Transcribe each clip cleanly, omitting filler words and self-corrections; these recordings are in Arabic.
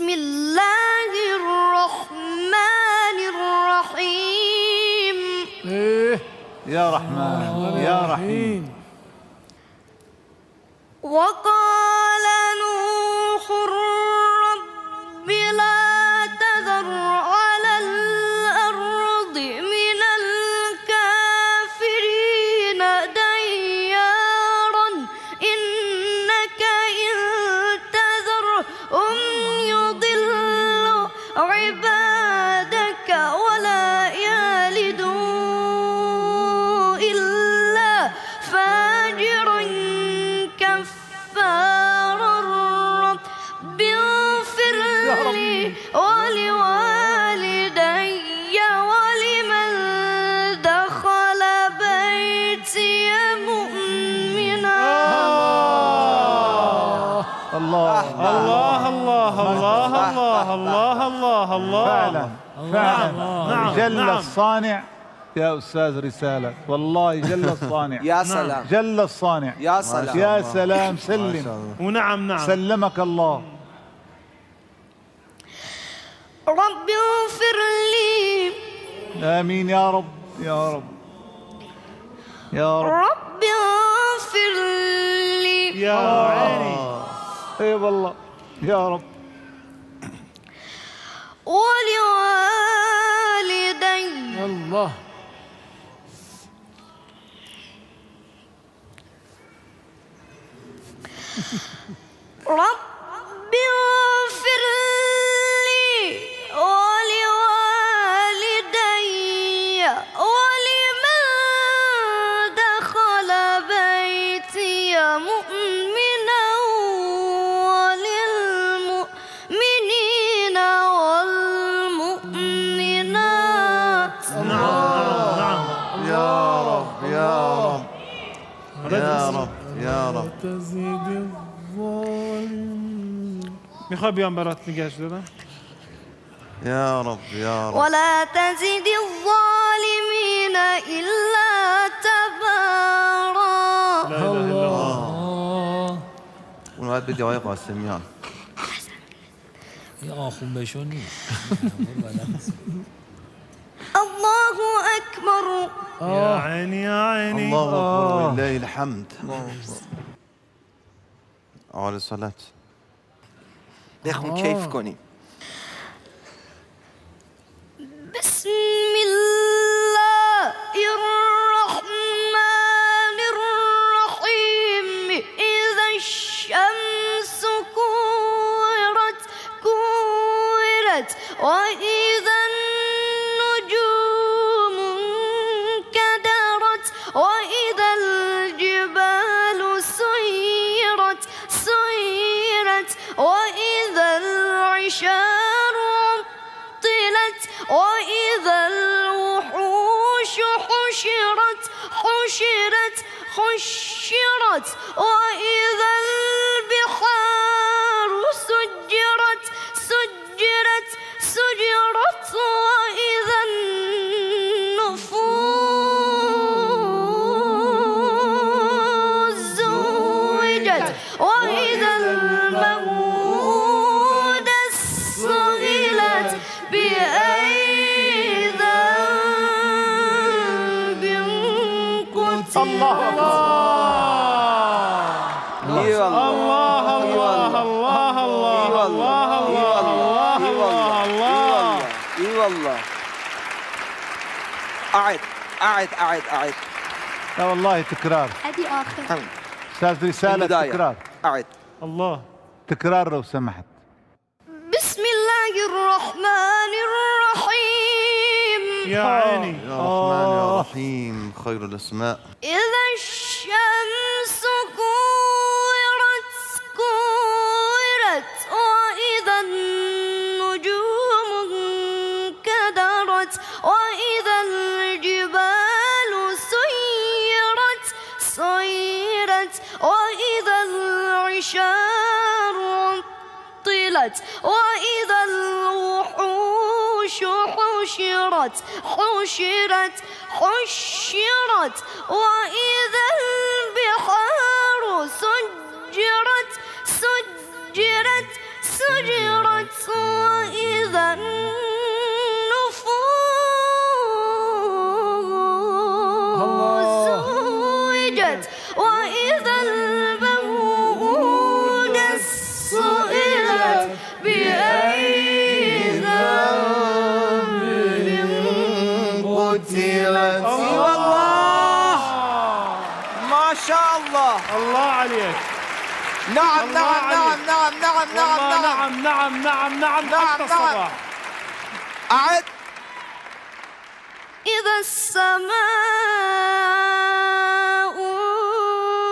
الله الرحمن الرحيم. إيه يا رحمن يا رحيم. وقال نوح رب لا تذر على الأرض من الكافرين ديارا إنك إن تذرهم يضلوا عبادك ولا يلدوا إلا فاجرا كفارا. رب اغفر لي ولوالدي ولمن دخل بيتي مؤمنا. الله الله الله الله الله الله الله. فعلا فعلا. نعم. جل نعم. الصانع يا أستاذ رسالة، والله جل الصانع. يا سلام. جل الصانع. يا سلام. يا سلام. سلم. ونعم نعم. سلمك الله. رب اغفر لي. آمين يا رب يا رب يا رب. رب اغفر لي يا عيني. اي والله يا رب. ولوالدي. الله. رب اغفر لي ولوالدي ولمن دخل بيتي مؤمنا وللمؤمنين والمؤمنات. نعم. يا رب يا رب يا رب يا رب. میخوای بیام برات نگهش دارم. يا رب يا رب. ولا تزد الظالمين إلا تبارا. لا إله إلا الله. اون باید بدی آقای قاسمیان. این آخون بشون نیست. الله أكبر. يا عيني يا عيني. الله اكبر ولله الحمد. آل صلات. بخون کیف کنیم. بسم الله الرحمن الرحيم. إذا الشمس كورت وإذا النجوم انكدرت وإذا الجبال سيرت وإذا العشار عطلت وإذا الوحوش حشرت وإذا البحار سجرت وإذا النفوس زوجت وإذا الموءودة سئلت بأي ذنب قتلت. الله اي والله. الله الله الله الله الله الله الله. اي والله. أعد. لا والله تكرار. هذه آخر. أستاذ رسالة البداية. تكرار. أعد. الله. تكرار لو سمحت. بسم الله الرحمن الرحيم. يا عيني. يا رحمن يا رحيم خير الاسماء. إذا الشمس كورت وإذا النجوم انكدرت وإذا الجبال سيرت وإذا العشار عطلت وإذا الوحوش حشرت وإذا البحار سجرت عليك. نعم الله نعم نعم عليك. نعم نعم نعم والله نعم نعم نعم نعم نعم، حتى الصباح. أعد. إذا السماء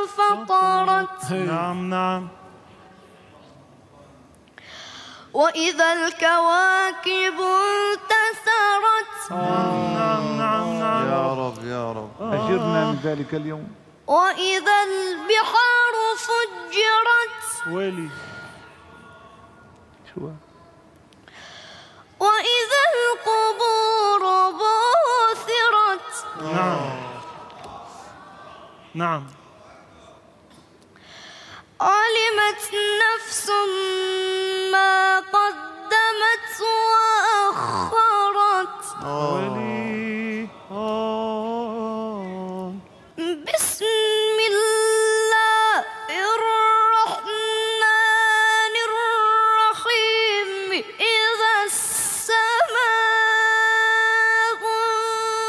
انفطرت نعم نعم. وإذا الكواكب انتثرت نعم نعم نعم. يا رب يا رب. أجرنا من ذلك اليوم. وإذا البحار فجرت ويلي. شو وإذا القبور بعثرت نعم نعم. علمت نفس ما قدمت وأخرت ويلي. بسم الله الرحمن الرحيم إذا السماء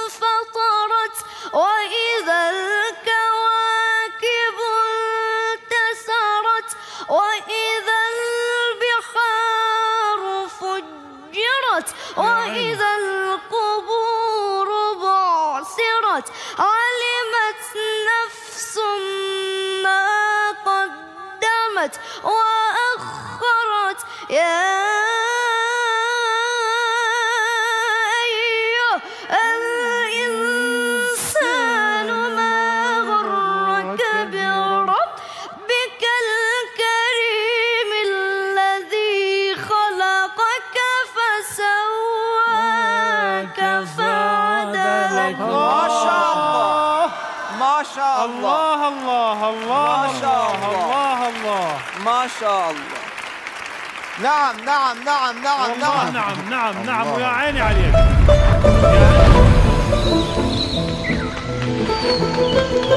انفطرت وإذا الكواكب انتثرت وإذا البحار فجرت وإذا القبور بعثرت علمت نفس ما قدمت وأخرت يا أيها الإنسان ما غرك بربك الكريم الذي خلقك فسواك فعدلك ما شاء الله ما شاء الله الله الله الله ما شاء الله الله. الله الله. ما شاء الله. نعم نعم نعم نعم والله نعم. نعم نعم نعم ويا عيني عليك. يا عيني.